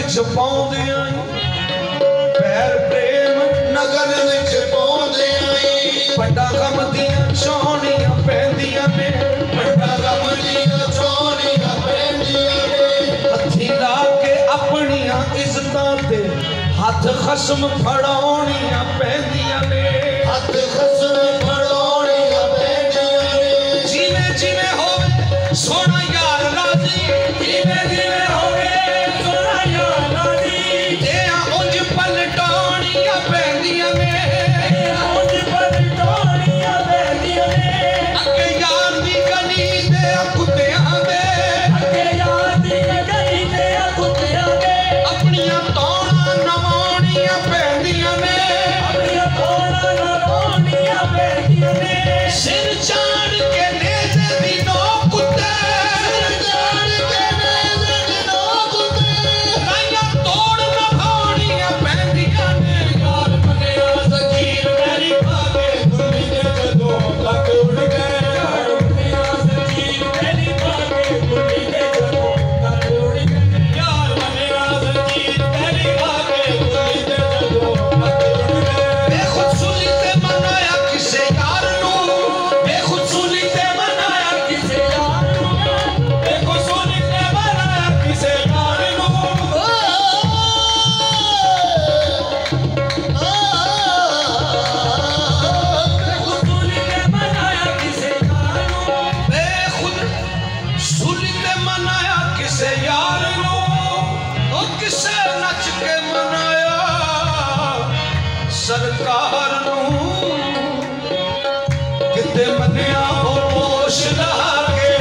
विच पाउंदे आई पैर प्रेम नगर विच पाउंदे आई बड़ा गम दियां छाउणियां पैंदियां ने बड़ा गम दियां छाउणियां पैंदियां ने हत्थी ला के अपनियां इज्जतां ते हथ खसम फड़ाउणियां पैंदियां ने हथ खसम फड़ाउणियां पैंदियां ने जिवें जिवें होवे सोना यार राजी जिवें जिवें होवे सोना यार राजी तेरा उंज पलटाउणियां पैंदियां ने उंज पलटाउणियां पैंदियां ने अगे यार दी गली ते कुत्तियां दे अगे यार दी गली ते कुत्तियां दे अपनियां तौणां नवाउणियां पैंदियां ने अपनियां तौणां नवाउणियां पैंदियां ने सिर चाड़ के नेज़े दी नो कुत्ते सिर चाड़ के नेज़े दी नो कुत्ते लाइयां तोड़ नभाउणियां पैंदियां ने यार बनिया ज़कीर मेरी भागे दुनी दे जदों तक उड़ गए यार बनिया ज़कीर मेरी भागे दुनी दे जदों तक उड़ गए यार बनिया ज़कीर मेरी भागे दुनी दे जदों तक उड़ गए बेखुदसूली ते मनाया किसे यार नूं बेखुदसूली ते मनाया किसे यार नूं बेखुदसूली ते मनाया किसे यार नूं बेखुदसूली ते मनाया किसे यार नूं बेखुदसूली ते मनाया किसे यार नूं ओ किसे नच के मनाया सरकार नूं किते मनिया हो पोश लागे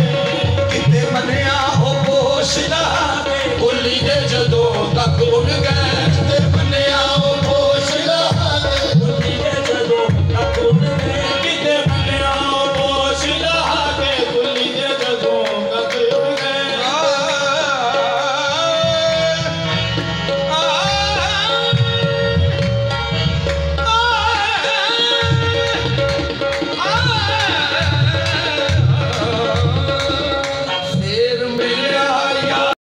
किते मनिया हो पोश लागे कुली दे जदों तक उड़ गए